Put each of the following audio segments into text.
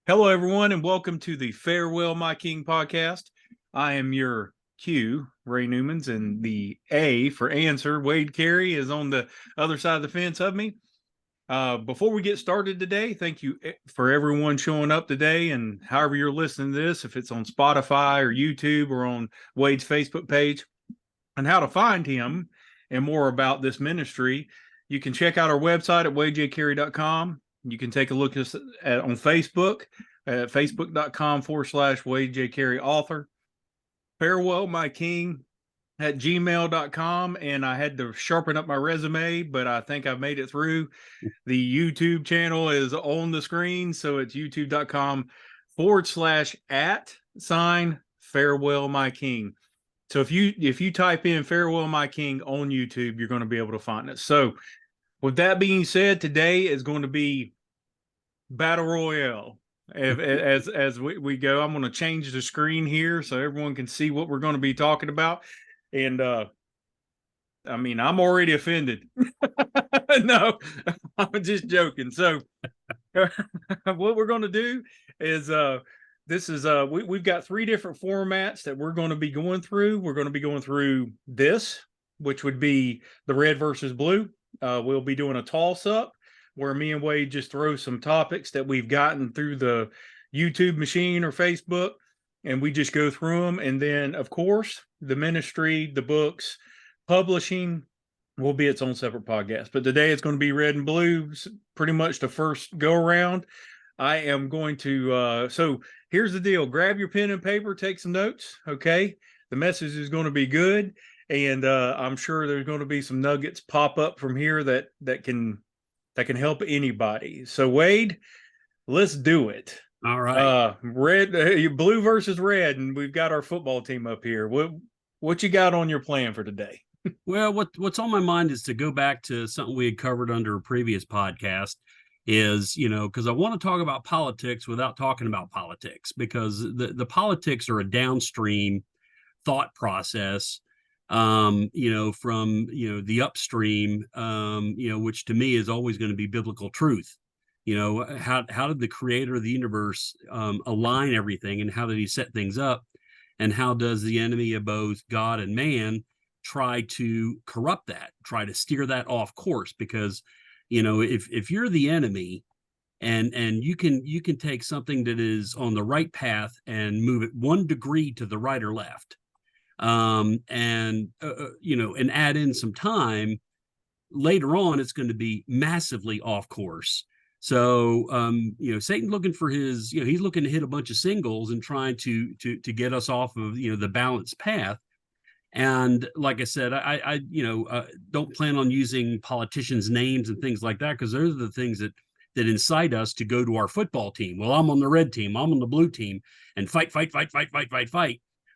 Hello, everyone, and welcome to the Farewell, My King podcast. I am your Q, Ray Newmans, and the A for answer, Wade Carey, is on the other side of the fence of me. Before we get started today, thank you for everyone showing up today, and however you're listening to this, if it's on Spotify or YouTube or on Wade's Facebook page, and how to find him and more about this ministry, you can check out our website at wadejcarey.com. You can take a look at us on Facebook at facebook.com/Wade J. Carey author. Farewell, my king at gmail.com. And I had to sharpen up my resume, but I think I've made it through. The YouTube channel is on the screen. So it's youtube.com/@ Farewell, my king. So if you type in Farewell, my king on YouTube, you're going to be able to find it. So with that being said, today is going to be Battle Royale. As we go, I'm going to change the screen here so everyone can see what we're going to be talking about. And I mean, I'm already offended. No, I'm just joking. So what we're going to do is we've got 3 different formats that we're going to be going through. We're going to be going through this, which would be the red versus blue. We'll be doing a toss up where me and Wade just throw some topics that we've gotten through the YouTube machine or Facebook, and we just go through them. And then, of course, the ministry, the books, publishing will be its own separate podcast. But today it's going to be red and blue, pretty much the first go around. I am going to, so here's the deal. Grab your pen and paper, take some notes, okay? The message is going to be good, and I'm sure there's going to be some nuggets pop up from here that can help anybody. So Wade, let's do it. All right. Blue versus red, and we've got our football team up here. What you got on your plan for today? Well, what's on my mind is to go back to something we had covered under a previous podcast. Is, because I want to talk about politics without talking about politics, because the politics are a downstream thought process, from the upstream, which to me is always going to be biblical truth. How did the creator of the universe align everything, and how did he set things up, and how does the enemy of both God and man try to corrupt that, try to steer that off course? Because if you're the enemy and you can take something that is on the right path and move it 1 degree to the right or left, and add in some time, later on it's going to be massively off course. So Satan looking for his, he's looking to hit a bunch of singles and trying to get us off of the balanced path. And like I said, I don't plan on using politicians' names and things like that, because those are the things that incite us to go to our football team. Well, I'm on the red team, I'm on the blue team, and fight.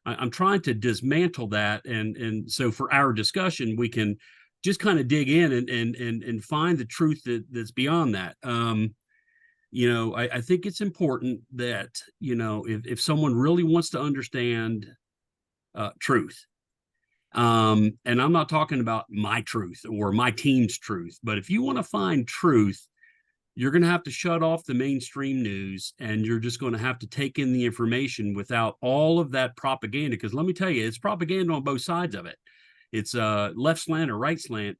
I'm trying to dismantle that, and so for our discussion, we can just kind of dig in and find the truth that's beyond that. I think it's important that if someone really wants to understand truth. And I'm not talking about my truth or my team's truth, but if you want to find truth, you're going to have to shut off the mainstream news, and you're just going to have to take in the information without all of that propaganda. Because let me tell you, it's propaganda on both sides of it. It's left slant or right slant.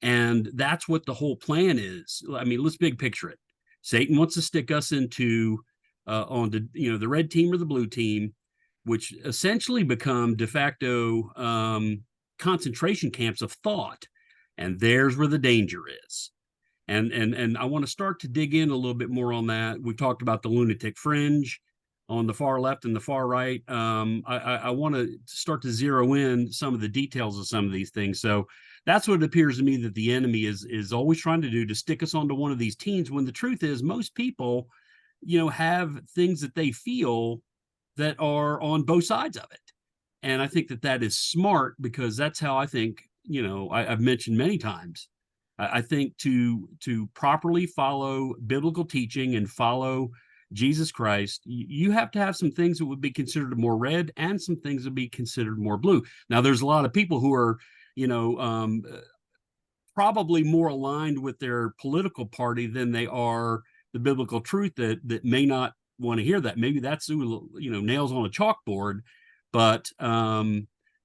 And that's what the whole plan is. I mean, let's big picture it. Satan wants to stick us into on the red team or the blue team, which essentially become de facto concentration camps of thought. And there's where the danger is. And I want to start to dig in a little bit more on that. We've talked about the lunatic fringe on the far left and the far right. I want to start to zero in some of the details of some of these things. So that's what it appears to me that the enemy is always trying to do, to stick us onto one of these teams, when the truth is most people, have things that they feel that are on both sides of it. And I think that is smart, because that's how I think, I've mentioned many times, I think to properly follow biblical teaching and follow Jesus Christ, you have to have some things that would be considered more red and some things that would be considered more blue. Now, there's a lot of people who are, probably more aligned with their political party than they are the biblical truth, that may not want to hear that. Maybe that's, nails on a chalkboard, but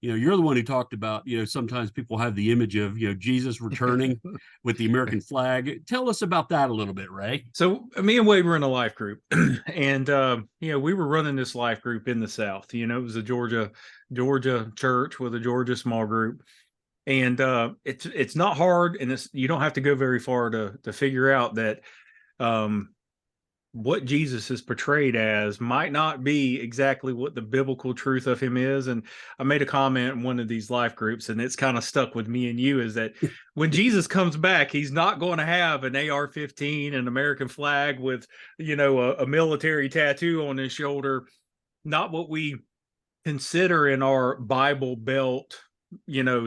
you're the one who talked about, sometimes people have the image of, Jesus returning with the American flag. Tell us about that a little bit, Ray. So me and Wade were in a life group, and we were running this life group in the South. It was a Georgia church with a Georgia small group, and it's not hard, and you don't have to go very far to figure out that what Jesus is portrayed as might not be exactly what the biblical truth of him is. And I made a comment in one of these life groups, and it's kind of stuck with me and you, is that when Jesus comes back, he's not going to have an AR-15, an American flag with, a military tattoo on his shoulder. Not what we consider in our Bible Belt,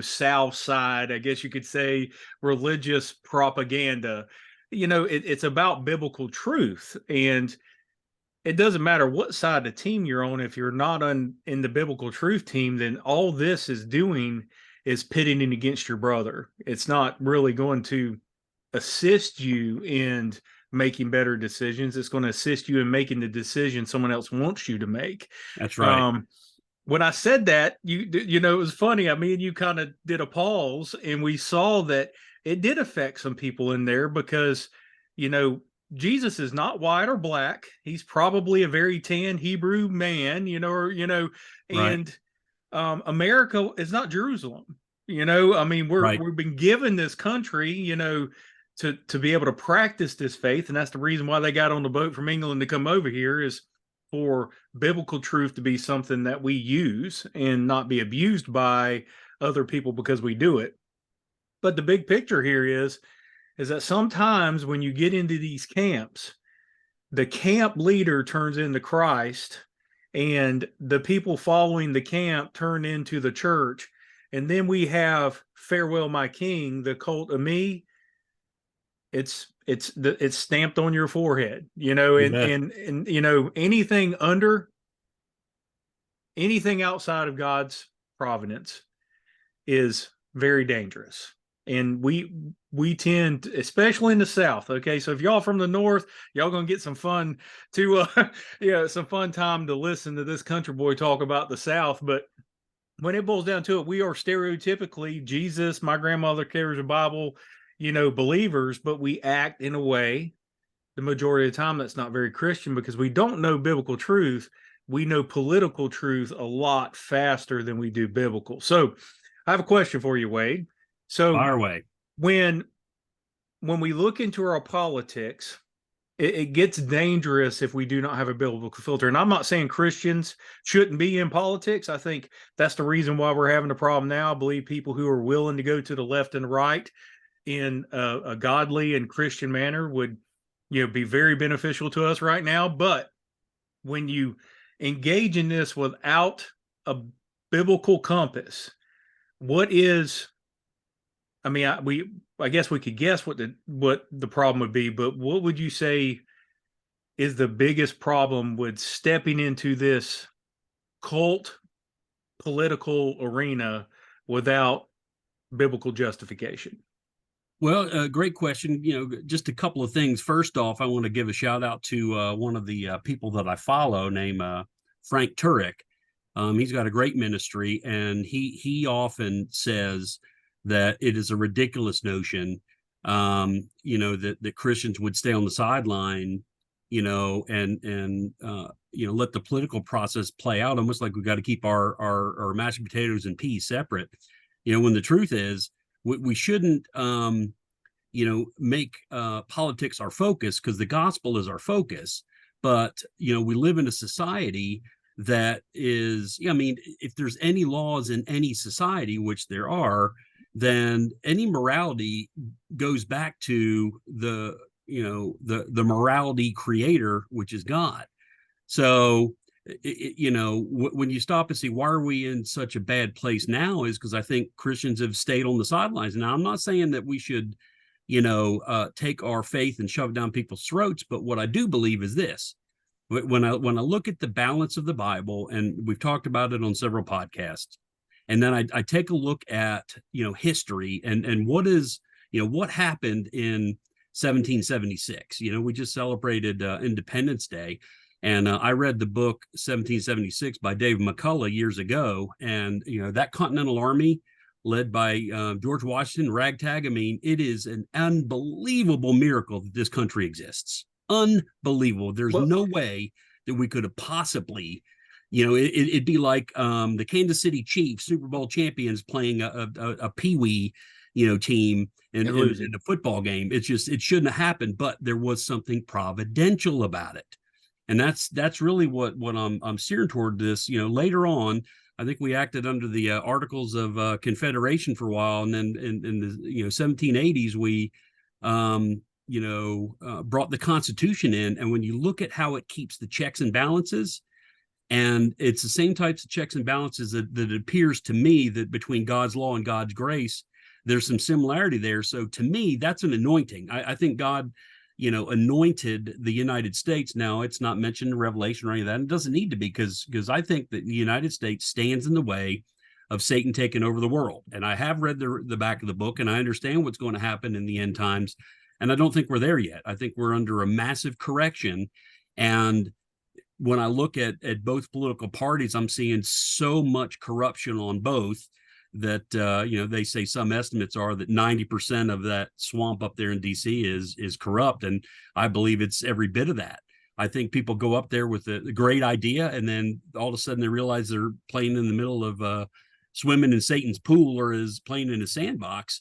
South side, I guess you could say, religious propaganda. It's about biblical truth, and it doesn't matter what side of the team you're on. If you're not in the biblical truth team, then all this is doing is pitting it against your brother. It's not really going to assist you in making better decisions. It's going to assist you in making the decision someone else wants you to make. That's right. When I said that, it was funny. Me and you kind of did a pause, and we saw that it did affect some people in there because, Jesus is not white or black. He's probably a very tan Hebrew man, and Right. America is not Jerusalem. Right. We've been given this country, to be able to practice this faith, and that's the reason why they got on the boat from England to come over here, is for biblical truth to be something that we use and not be abused by other people because we do it. But the big picture here is that sometimes when you get into these camps, the camp leader turns into Christ, and the people following the camp turn into the church. And then we have Farewell My King, the cult of me. It's stamped on your forehead, and anything outside of God's providence is very dangerous. And we tend, especially in the South. Okay, so if y'all from the North, y'all gonna get some fun some fun time to listen to this country boy talk about the South. But when it boils down to it, we are stereotypically Jesus, my grandmother carries a Bible, believers, but we act in a way the majority of the time that's not very Christian, because we don't know biblical truth. We know political truth a lot faster than we do biblical. So I have a question for you, Wade. So Fire away. When we look into our politics, it gets dangerous if we do not have a biblical filter. And I'm not saying Christians shouldn't be in politics. I think that's the reason why we're having a problem now. I believe people who are willing to go to the left and right in a godly and Christian manner would, be very beneficial to us right now. But when you engage in this without a biblical compass, what is, I guess we could guess what the problem would be, but what would you say is the biggest problem with stepping into this cult political arena without biblical justification? Well, great question. Just a couple of things. First off, I want to give a shout out to one of the people that I follow named Frank Turek. He's got a great ministry, and he often says that it is a ridiculous notion, that Christians would stay on the sideline, and let the political process play out, almost like we've got to keep our mashed potatoes and peas separate. When the truth is, we shouldn't, make politics our focus, because the gospel is our focus. But, we live in a society that is, if there's any laws in any society, which there are, then any morality goes back to the morality creator, which is God. So, when you stop and see why are we in such a bad place now, is because I think Christians have stayed on the sidelines. Now, I'm not saying that we should, take our faith and shove it down people's throats, but what I do believe is this. When I look at the balance of the Bible, and we've talked about it on several podcasts, and then I take a look at, history and what is, what happened in 1776. We just celebrated Independence Day. And I read the book 1776 by David McCullough years ago. And, that Continental Army led by George Washington, ragtag, I mean, it is an unbelievable miracle that this country exists. Unbelievable. There's Well, no way that we could have possibly, it'd be like the Kansas City Chiefs, Super Bowl champions, playing a peewee, team in a football game. It shouldn't have happened, but there was something providential about it. And that's really what I'm steering toward this. Later on, I think we acted under the Articles of Confederation for a while, and then in the 1780s we brought the Constitution in. And when you look at how it keeps the checks and balances, and it's the same types of checks and balances that it appears to me that between God's law and God's grace, there's some similarity there. So to me, that's an anointing. I think God anointed the United States. Now, it's not mentioned in Revelation or any of that. It doesn't need to be, because I think that the United States stands in the way of Satan taking over the world. And I have read the back of the book, and I understand what's going to happen in the end times. And I don't think we're there yet. I think we're under a massive correction. And when I look at both political parties, I'm seeing so much corruption on both that they say some estimates are that 90% of that swamp up there in DC is corrupt, and I believe it's every bit of that. I think people go up there with a great idea, and then all of a sudden they realize they're playing in the middle of swimming in Satan's pool, or is playing in a sandbox,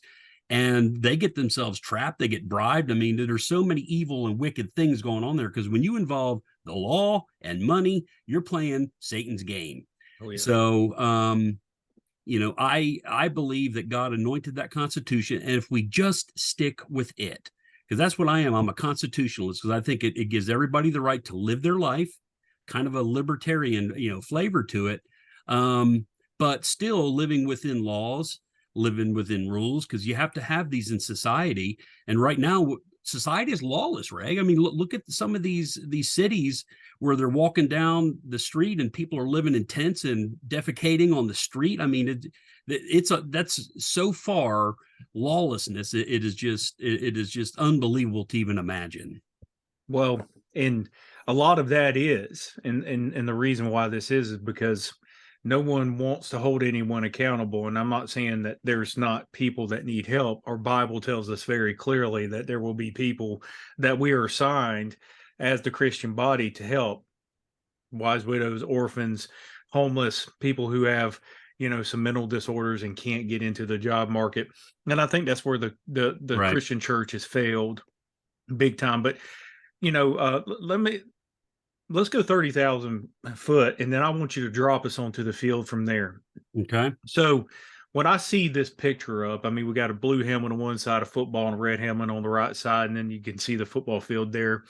and they get themselves trapped. They get bribed. I mean, there's so many evil and wicked things going on there, because when you involve the law and money, you're playing Satan's game. Oh, yeah. So I believe that God anointed that Constitution, and if we just stick with it, because that's what I am. I'm a constitutionalist, because I think it gives everybody the right to live their life, kind of a libertarian, flavor to it, but still living within laws, living within rules, because you have to have these in society. And right now, society is lawless, Ray. I mean, look at some of these cities where they're walking down the street and people are living in tents and defecating on the street. I mean, that's so far lawlessness. It is just unbelievable to even imagine. Well, and a lot of that is, and the reason why this is because no one wants to hold anyone accountable. And I'm not saying that there's not people that need help. Our Bible tells us very clearly that there will be people that we are assigned as the Christian body to help: wise widows, orphans, homeless, people who have, some mental disorders and can't get into the job market. And I think that's where the right. Christian church has failed big time. But, let's go 30,000 foot, and then I want you to drop us onto the field from there. Okay. So when I see this picture up, I mean, we got a blue helmet on one side of football and a red helmet on the right side, and then you can see the football field there.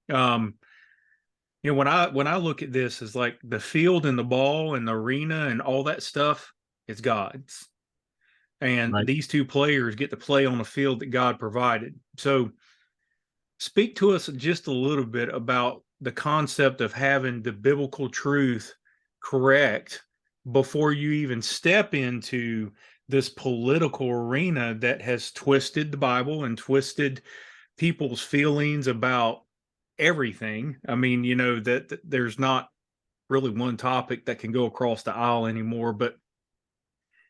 When I look at this, as like the field and the ball and the arena and all that stuff, it's God's. And right. These two players get to play on a field that God provided. So speak to us just a little bit about the concept of having the biblical truth correct before you even step into this political arena that has twisted the Bible and twisted people's feelings about everything. I mean, that there's not really one topic that can go across the aisle anymore. But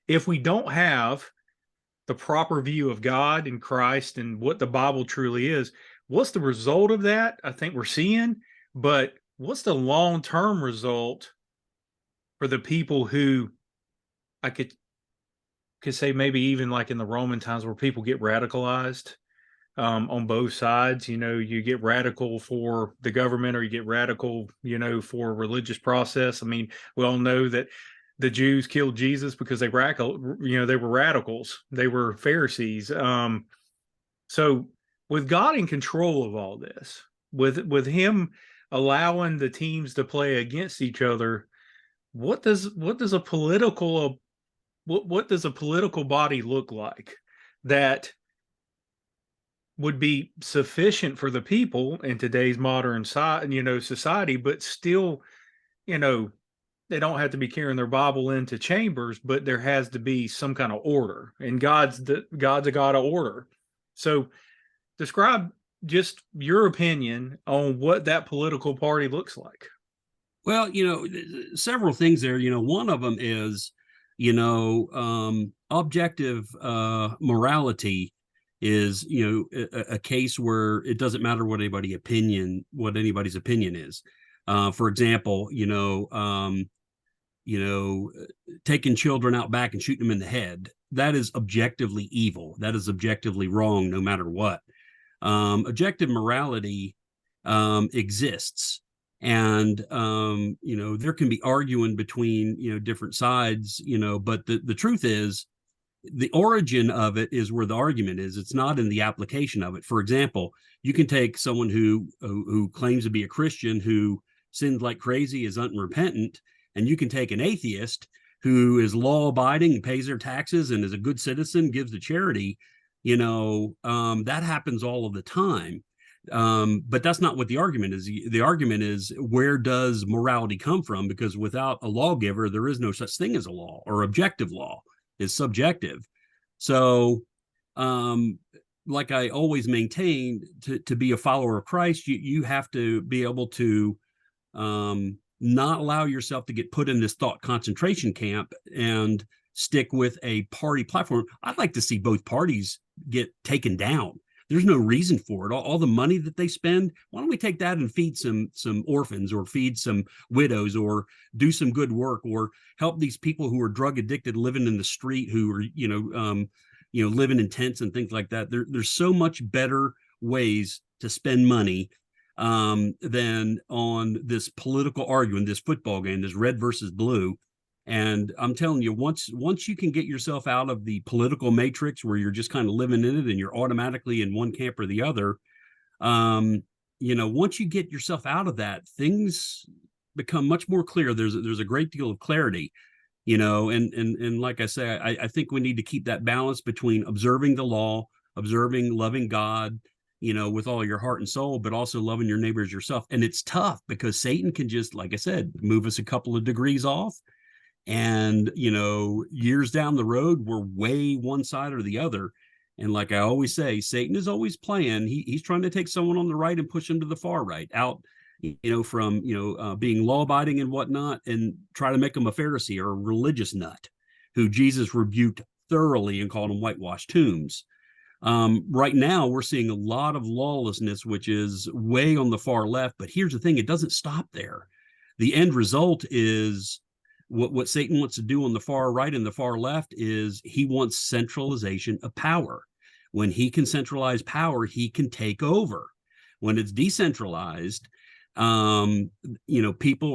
if we don't have the proper view of God and Christ and what the Bible truly is, what's the result of that? I think we're seeing. But what's the long-term result for the people who I could say maybe even like in the Roman times, where people get radicalized on both sides? You get radical for the government, or you get radical, for religious process. I mean, we all know that the Jews killed Jesus because they were radicals. They were Pharisees. So with God in control of all this, with him allowing the teams to play against each other, what does a political body look like that would be sufficient for the people in today's modern society, but still, they don't have to be carrying their Bible into chambers, but there has to be some kind of order, and God's a God of order. So describe just your opinion on what that political party looks like. Well, several things there. One of them is, objective morality is, a case where it doesn't matter what anybody's opinion is. For example, taking children out back and shooting them in the head, that is objectively evil. That is objectively wrong, no matter what. Objective morality exists. And, there can be arguing between, different sides, but the truth is the origin of it is where the argument is. It's not in the application of it. For example, you can take someone who claims to be a Christian, who sins like crazy, is unrepentant, and you can take an atheist who is law abiding and pays their taxes and is a good citizen, gives to charity. That happens all of the time. But that's not what the argument is. The argument is, where does morality come from? Because without a lawgiver, there is no such thing as a law, or objective law is subjective. So, like I always maintain, to be a follower of Christ, you have to be able to not allow yourself to get put in this thought concentration camp and stick with a party platform. I'd like to see both parties get taken down. There's no reason for it. All the money that they spend, why don't we take that and feed some orphans, or feed some widows, or do some good work, or help these people who are drug addicted, living in the street, who are living in tents and things like that. There's so much better ways to spend money than on this political argument, this football game, this red versus blue. And I'm telling you, once you can get yourself out of the political matrix where you're just kind of living in it and you're automatically in one camp or the other, once you get yourself out of that, things become much more clear. There's a great deal of clarity, and like I say, I think we need to keep that balance between observing the law, loving God, with all your heart and soul, but also loving your neighbor as yourself. And it's tough because Satan can just, like I said, move us a couple of degrees off. And, years down the road, we're way one side or the other. And like I always say, Satan is always playing. He's trying to take someone on the right and push him to the far right, out, from, being law abiding and whatnot, and try to make him a Pharisee or a religious nut who Jesus rebuked thoroughly and called him whitewashed tombs. Right now, we're seeing a lot of lawlessness, which is way on the far left. But here's the thing, it doesn't stop there. The end result is, what Satan wants to do on the far right and the far left is he wants centralization of power. When he can centralize power, he can take over. When it's decentralized, people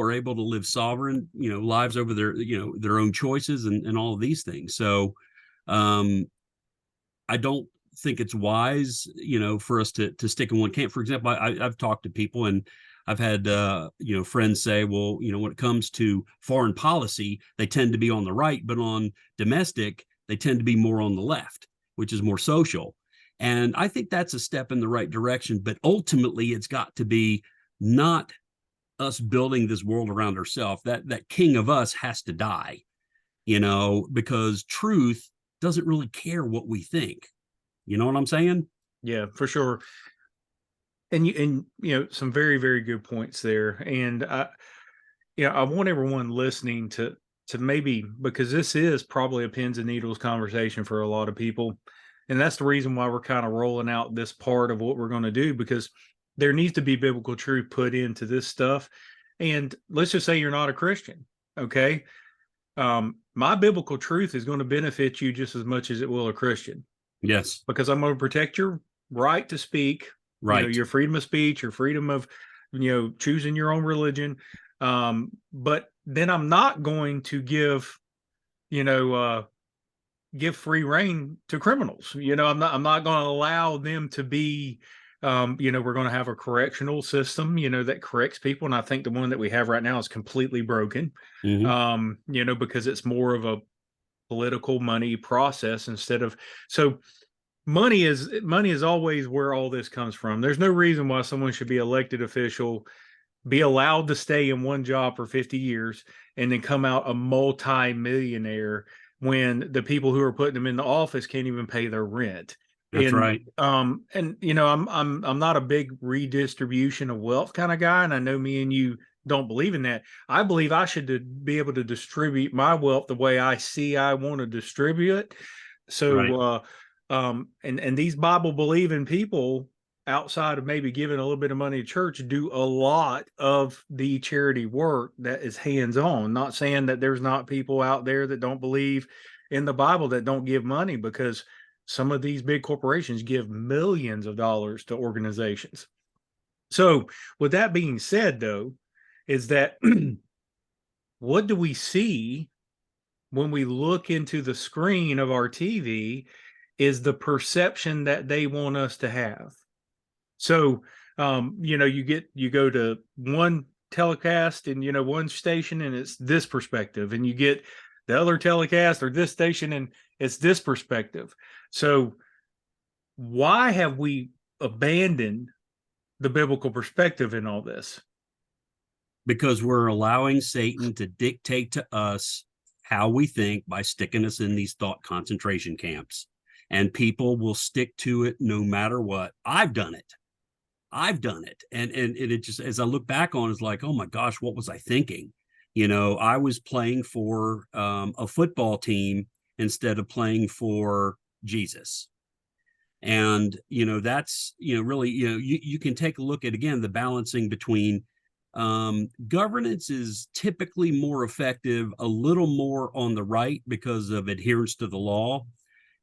are able to live sovereign, lives over their own choices and all of these things. So, I don't think it's wise, for us to stick in one camp. For example, I've talked to people, and I've had, friends say, well, when it comes to foreign policy, they tend to be on the right, but on domestic, they tend to be more on the left, which is more social. And I think that's a step in the right direction. But ultimately, it's got to be not us building this world around ourselves. That king of us has to die, because truth doesn't really care what we think. You know what I'm saying? Yeah, for sure. And some very, very good points there. And I want everyone listening to maybe, because this is probably a pins and needles conversation for a lot of people. And that's the reason why we're kind of rolling out this part of what we're going to do, because there needs to be biblical truth put into this stuff. And let's just say you're not a Christian. Okay. My biblical truth is going to benefit you just as much as it will a Christian. Yes. Because I'm going to protect your right to speak. Right. Your freedom of speech, your freedom of, choosing your own religion. But then I'm not going to give free reign to criminals. I'm not going to allow them to be, we're going to have a correctional system, that corrects people. And I think the one that we have right now is completely broken, because it's more of a political money process instead of, so money is always where all this comes from. There's no reason why someone should be elected official, be allowed to stay in one job for 50 years, and then come out a multi-millionaire when the people who are putting them in the office can't even pay their rent. That's right. And I'm not a big redistribution of wealth kind of guy, and I know me and you don't believe in that. I believe I should be able to distribute my wealth the way I see I want to distribute it. Right. So and these Bible believing people, outside of maybe giving a little bit of money to church, do a lot of the charity work that is hands-on. Not saying that there's not people out there that don't believe in the Bible that don't give money, because some of these big corporations give millions of dollars to organizations. So with that being said, though, is that what do we see when we look into the screen of our TV is the perception that they want us to have. So, you go to one telecast and, one station and it's this perspective, and you get the other telecast or this station and it's this perspective. So why have we abandoned the biblical perspective in all this? Because we're allowing Satan to dictate to us how we think by sticking us in these thought concentration camps. And people will stick to it no matter what. I've done it. And it just, as I look back on, it's like, oh my gosh, what was I thinking? I was playing for a football team instead of playing for Jesus. And, that's, really, you can take a look at, again, the balancing between governance is typically more effective, a little more on the right because of adherence to the law,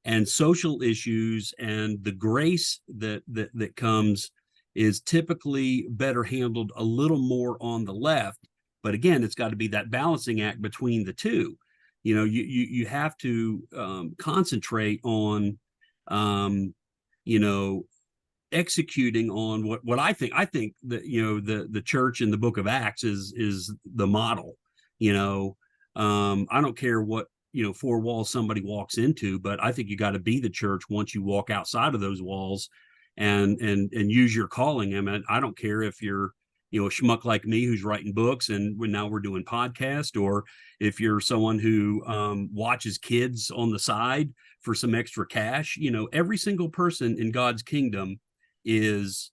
and social issues and the grace that comes is typically better handled a little more on the left. But again, it's got to be that balancing act between the two. You have to concentrate on executing on what I think that the church in the book of Acts is the model. I don't care what four walls somebody walks into, but I think you got to be the church once you walk outside of those walls and use your calling. I mean, I don't care if you're a schmuck like me who's writing books and now we're doing podcast, or if you're someone who watches kids on the side for some extra cash. Every single person in God's kingdom is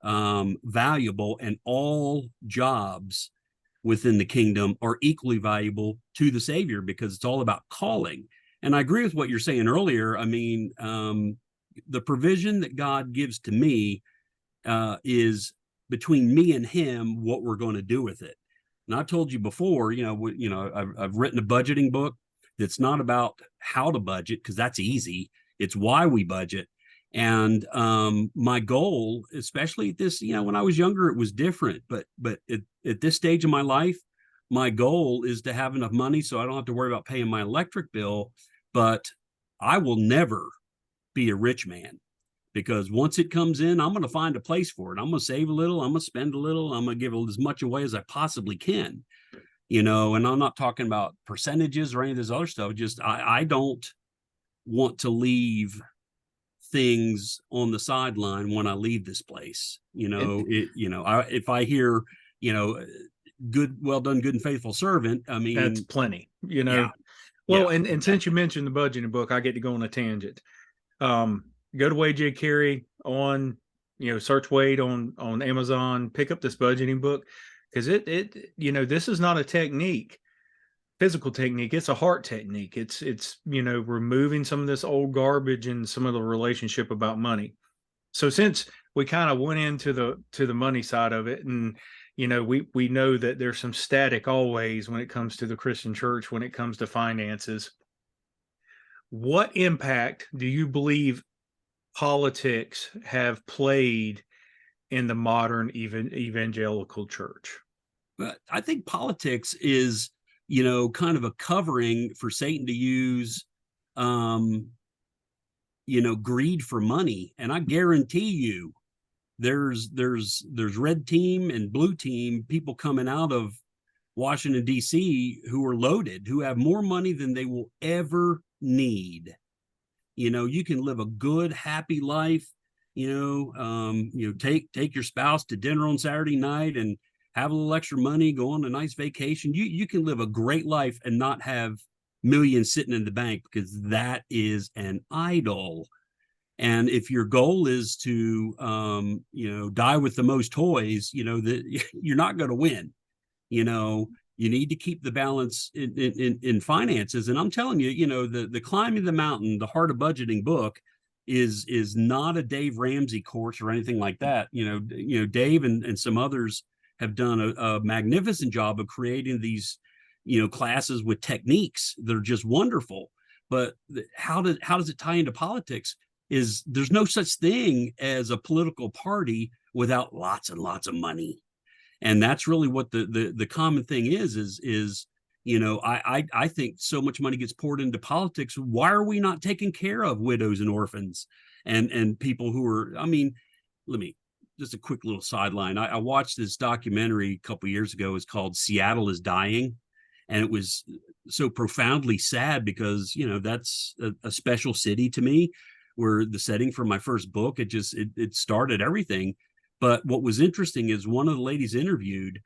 valuable, and all jobs within the kingdom are equally valuable to the Savior, because it's all about calling. And I agree with what you're saying earlier. I mean, the provision that God gives to me is between me and him, what we're going to do with it. And I've told you before, I've written a budgeting book that's not about how to budget, because that's easy. It's why we budget. And my goal, especially at this, when I was younger, it was different. But at this stage of my life, my goal is to have enough money so I don't have to worry about paying my electric bill. But I will never be a rich man, because once it comes in, I'm going to find a place for it. I'm going to save a little. I'm going to spend a little. I'm going to give as much away as I possibly can. And I'm not talking about percentages or any of this other stuff. Just I don't want to leave things on the sideline when I leave this place. If I hear, good, well done, good and faithful servant, I mean, that's plenty, Yeah. Well, and since you mentioned the budgeting book, I get to go on a tangent. Go to Wade J. Carey on, search Wade on Amazon, pick up this budgeting book, because this is not a technique, physical technique. It's a heart technique. It's removing some of this old garbage and some of the relationship about money. So since we kind of went into the money side of it, and we know that there's some static always when it comes to the Christian church, when it comes to finances. What impact do you believe politics have played in the modern evangelical church? But I think politics is, kind of a covering for Satan to use, greed for money. And I guarantee you, there's red team and blue team people coming out of Washington, D.C. who are loaded, who have more money than they will ever need. You can live a good, happy life, take your spouse to dinner on Saturday night and have a little extra money, go on a nice vacation. You can live a great life and not have millions sitting in the bank, because that is an idol. And if your goal is to, die with the most toys, that you're not going to win. You need to keep the balance in finances. And I'm telling you, the Climbing the Mountain, the Heart of Budgeting book is not a Dave Ramsey course or anything like that. Dave and some others have done a magnificent job of creating these, classes with techniques that are just wonderful. But how does it tie into politics? Is there's no such thing as a political party without lots and lots of money. And that's really what the common thing is I think so much money gets poured into politics. Why are we not taking care of widows and orphans and people who are, let me just a quick little sideline. I watched this documentary a couple of years ago. It's called Seattle is Dying. And it was so profoundly sad because, that's a special city to me, where the setting for my first book, it started everything. But what was interesting is one of the ladies interviewed,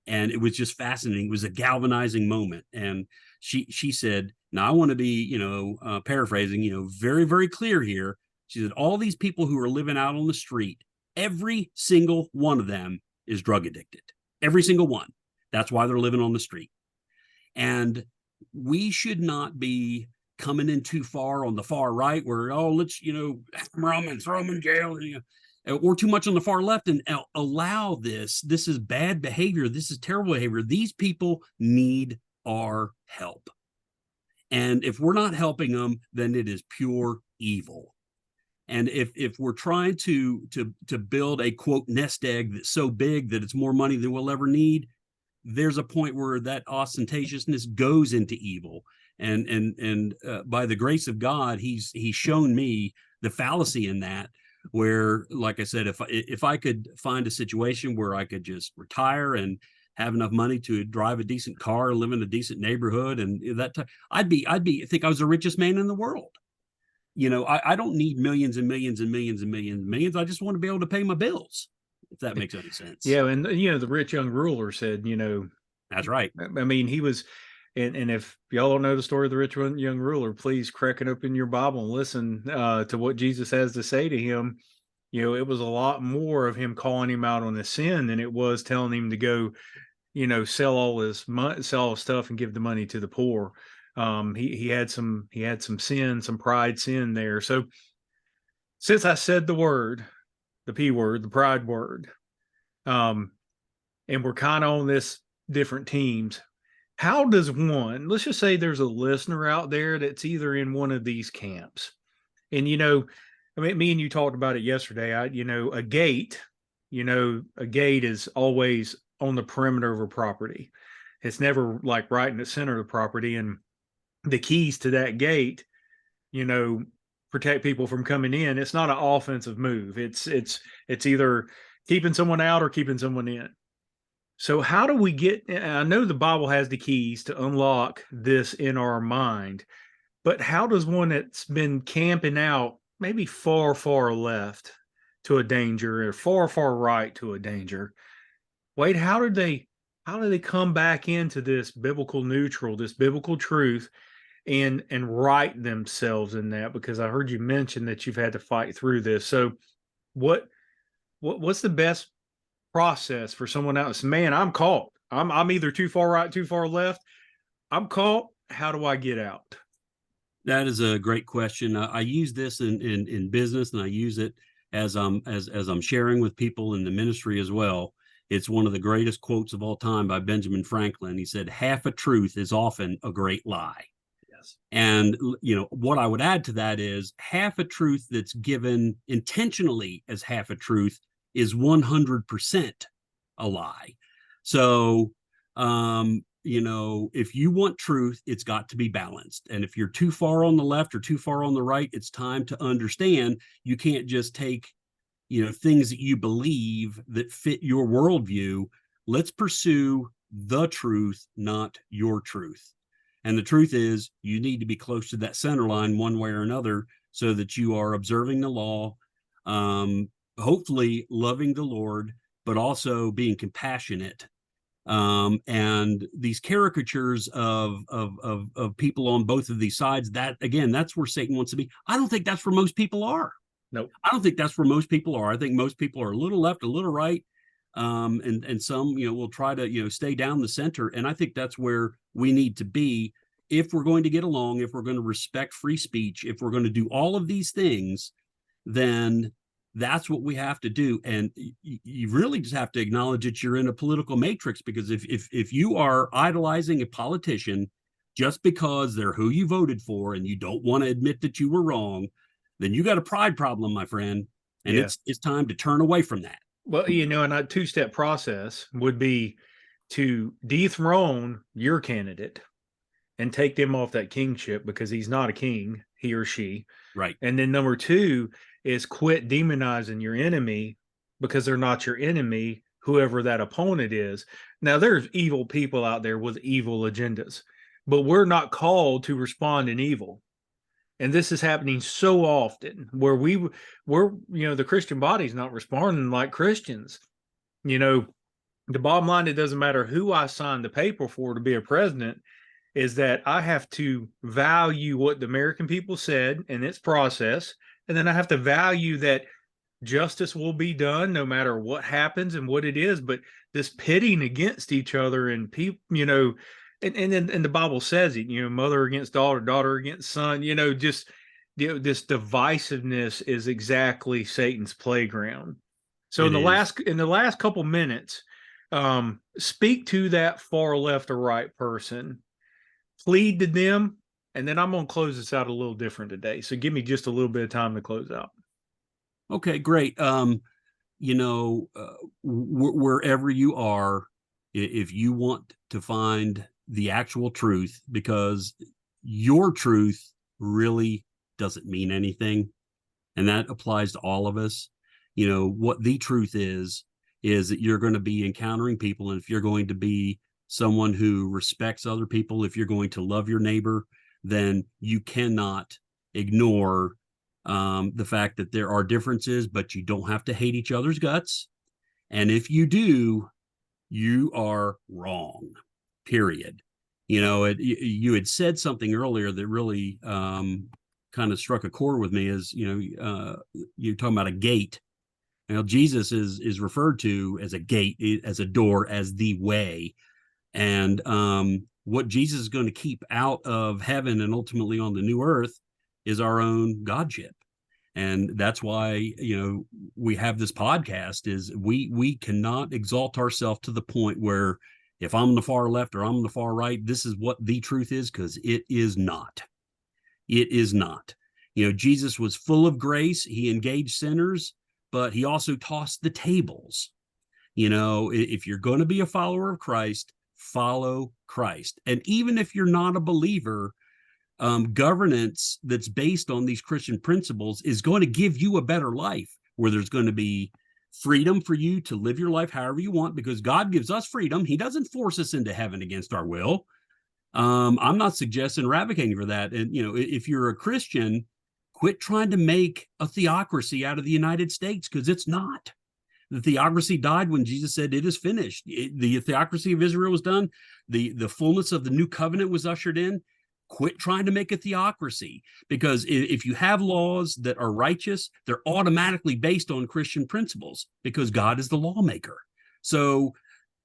and it was just fascinating. It was a galvanizing moment. And she said, now I want to be, paraphrasing, very, very clear here. She said, all these people who are living out on the street, every single one of them is drug addicted. Every single one. That's why they're living on the street. And we should not be coming in too far on the far right where, let's, hammer them and throw them in jail, or too much on the far left and allow this. This is bad behavior. This is terrible behavior. These people need our help. And if we're not helping them, then it is pure evil. And if we're trying to build a quote nest egg that's so big that it's more money than we'll ever need, there's a point where that ostentatiousness goes into evil. And by the grace of God, he's shown me the fallacy in that, where, like I said, if I could find a situation where I could just retire and have enough money to drive a decent car, live in a decent neighborhood, and that I think I was the richest man in the world. I don't need millions and millions and millions and millions and millions. I just want to be able to pay my bills, if that makes any sense. Yeah, and the rich young ruler said, that's right. He was, and if y'all don't know the story of the rich young ruler, please crack it open your Bible and listen to what Jesus has to say to him. It was a lot more of him calling him out on his sin than it was telling him to go, sell all his money, sell all his stuff, and give the money to the poor. He had some sin, some pride sin there. So since I said the P word, the pride word, and we're kind of on this different teams, how does let's just say there's a listener out there that's either in one of these camps, and me and you talked about it yesterday. A gate is always on the perimeter of a property. It's never like right in the center of the property, and the keys to that gate, protect people from coming in. It's not an offensive move. It's either keeping someone out or keeping someone in. So how do we I know the Bible has the keys to unlock this in our mind, but how does one that's been camping out maybe far, far left to a danger or far, far right to a danger, Wade, how do they come back into this biblical neutral, this biblical truth, and right themselves in that? Because I heard you mention that you've had to fight through this. So what's the best process for someone else? Man, I'm caught. I'm either too far right, too far left. I'm caught. How do I get out? That is a great question. I use this in business, and I use it as I'm sharing with people in the ministry as well. It's one of the greatest quotes of all time by Benjamin Franklin. He said, "Half a truth is often a great lie." Yes. And what I would add to that is half a truth that's given intentionally as half a truth is 100% a lie. So, if you want truth, it's got to be balanced. And if you're too far on the left or too far on the right, it's time to understand you can't just take, things that you believe that fit your worldview. Let's pursue the truth, not your truth. And the truth is you need to be close to that center line one way or another so that you are observing the law, hopefully loving the Lord, but also being compassionate. And these caricatures of people on both of these sides, that again, that's where Satan wants to be. I don't think that's where most people are. Nope. I don't think that's where most people are. I think most people are a little left, a little right, and some, will try to, stay down the center. And I think that's where we need to be if we're going to get along, if we're going to respect free speech, if we're going to do all of these things, then that's what we have to do. And you really just have to acknowledge that you're in a political matrix, because if you are idolizing a politician just because they're who you voted for and you don't want to admit that you were wrong, then you got a pride problem, my friend. And Yeah. it's time to turn away from that. Well, and a two-step process would be to dethrone your candidate and take them off that kingship, because he's not a king, he or she. Right. And then number two is quit demonizing your enemy, because they're not your enemy, whoever that opponent is. Now, there's evil people out there with evil agendas, but we're not called to respond in evil. And this is happening so often where we're, the Christian body's not responding like Christians. The bottom line, it doesn't matter who I signed the paper for to be a president, is that I have to value what the American people said and its process. And then I have to value that justice will be done no matter what happens and what it is. But this pitting against each other and people, and the Bible says it, mother against daughter, daughter against son, this divisiveness is exactly Satan's playground. So in the last couple minutes, speak to that far left or right person, plead to them, and then I'm going to close this out a little different today. So give me just a little bit of time to close out. Okay, great. Wherever you are, if you want to find the actual truth, because your truth really doesn't mean anything, and that applies to all of us. What the truth is that you're going to be encountering people, and if you're going to be someone who respects other people, if you're going to love your neighbor, then you cannot ignore the fact that there are differences, but you don't have to hate each other's guts. And if you do, you are wrong, period. You had said something earlier that really kind of struck a chord with me, is, you're talking about a gate. Jesus is referred to as a gate, as a door, as the way. And what Jesus is going to keep out of heaven and ultimately on the new earth is our own godship. And that's why, we have this podcast, is we cannot exalt ourselves to the point where if I'm on the far left or I'm on the far right, this is what the truth is, because it is not. It is not. Jesus was full of grace. He engaged sinners, but he also tossed the tables. If you're going to be a follower of Christ, follow Christ. And even if you're not a believer, governance that's based on these Christian principles is going to give you a better life, where there's going to be freedom for you to live your life however you want, because God gives us freedom. He doesn't force us into heaven against our will. I'm not suggesting or advocating for that. And, if you're a Christian, quit trying to make a theocracy out of the United States, because it's not. The theocracy died when Jesus said it is finished. The theocracy of Israel was done. The fullness of the new covenant was ushered in. Quit trying to make a theocracy, because if you have laws that are righteous, they're automatically based on Christian principles, because God is the lawmaker. So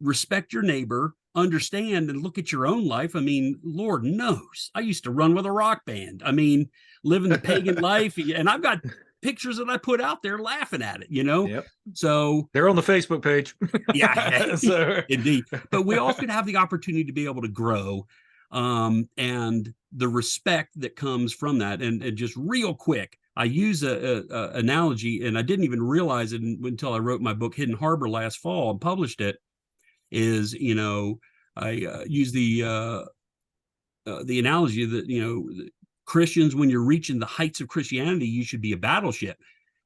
respect your neighbor, understand and look at your own life. I mean, Lord knows, I used to run with a rock band. I mean, living the pagan life, and I've got pictures that I put out there laughing at it, Yep. So they're on the Facebook page. Yeah, indeed. But we also have the opportunity to be able to grow, and the respect that comes from that. And just real quick, I use a analogy, and I didn't even realize it until I wrote my book Hidden Harbor last fall and published it. Is I use the analogy that Christians, when you're reaching the heights of Christianity, you should be a battleship.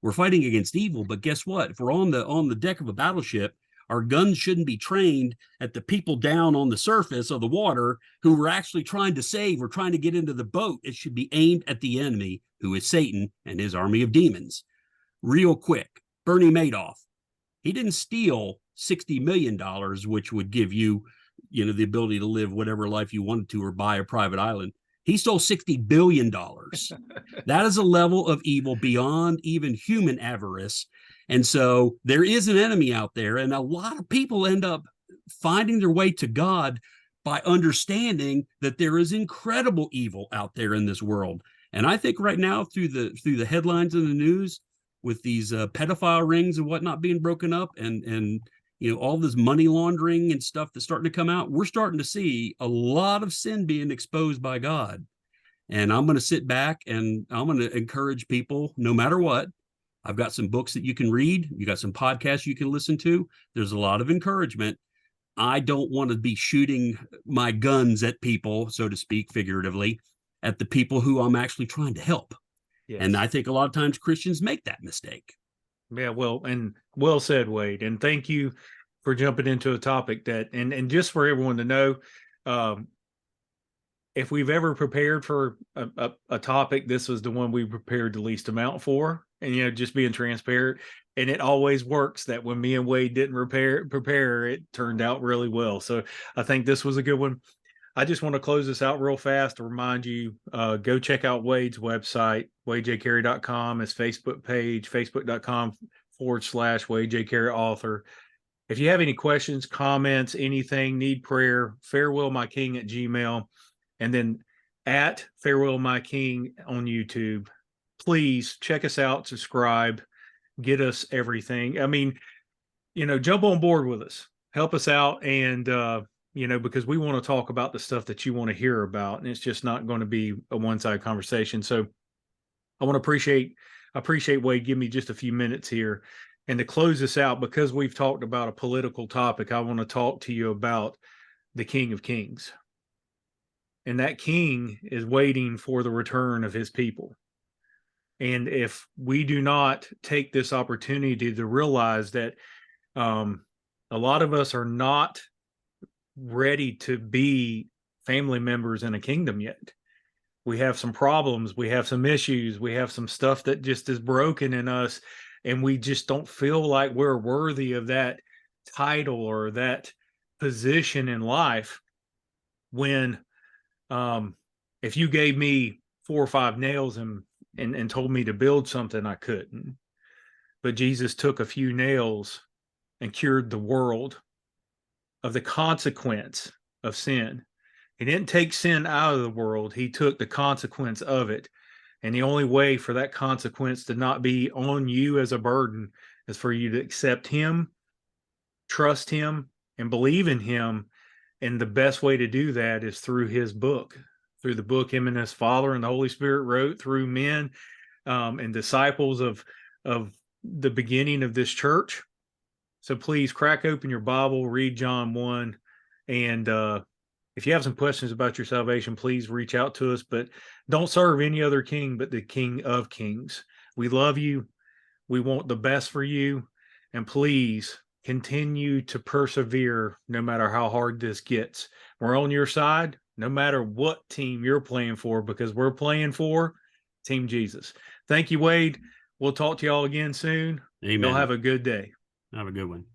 We're fighting against evil, but guess what? If we're on the deck of a battleship, our guns shouldn't be trained at the people down on the surface of the water who we're actually trying to save or trying to get into the boat. It should be aimed at the enemy, who is Satan and his army of demons. Real quick, Bernie Madoff, he didn't steal $60 million, which would give you, the ability to live whatever life you wanted to or buy a private island. He stole $60 billion. That is a level of evil beyond even human avarice. And so there is an enemy out there, and a lot of people end up finding their way to God by understanding that there is incredible evil out there in this world. And I think right now, through the headlines in the news, with these pedophile rings and whatnot being broken up, and all this money laundering and stuff that's starting to come out, we're starting to see a lot of sin being exposed by God. And I'm going to sit back and I'm going to encourage people, no matter what. I've got some books that you can read. You got some podcasts you can listen to. There's a lot of encouragement. I don't want to be shooting my guns at people, so to speak, figuratively, at the people who I'm actually trying to help. Yes. And I think a lot of times Christians make that mistake. Yeah, well said, Wade. And thank you for jumping into a topic that, and just for everyone to know, if we've ever prepared for a topic, this was the one we prepared the least amount for. And, just being transparent. And it always works that when me and Wade didn't prepare, it turned out really well. So I think this was a good one. I just want to close this out real fast to remind you, go check out Wade's website, wadejcarey.com, his Facebook page, facebook.com/Wade J. Carey author. If you have any questions, comments, anything, need prayer, farewellmyking@gmail.com, and then at farewellmyking on YouTube. Please check us out, subscribe, get us everything. I mean, jump on board with us, help us out. And, because we want to talk about the stuff that you want to hear about, and it's just not going to be a one-sided conversation. So I want to appreciate Wade, give me just a few minutes here. And to close this out, because we've talked about a political topic, I want to talk to you about the King of Kings. And that king is waiting for the return of his people. And if we do not take this opportunity to realize that a lot of us are not ready to be family members in a kingdom yet. We have some problems. We have some issues. We have some stuff that just is broken in us. And we just don't feel like we're worthy of that title or that position in life. When if you gave me 4 or 5 nails and told me to build something, I couldn't. But Jesus took a few nails and cured the world of the consequence of sin. He didn't take sin out of the world. He took the consequence of it. And the only way for that consequence to not be on you as a burden is for you to accept him, trust him, and believe in him. And the best way to do that is through his book, through the book him and his Father and the Holy Spirit wrote through men and disciples of the beginning of this church. So please crack open your Bible, read John 1. And if you have some questions about your salvation, please reach out to us. But don't serve any other king but the King of Kings. We love you. We want the best for you. And please continue to persevere no matter how hard this gets. We're on your side, no matter what team you're playing for, because we're playing for Team Jesus. Thank you, Wade. We'll talk to y'all again soon. Amen. Y'all have a good day. Have a good one.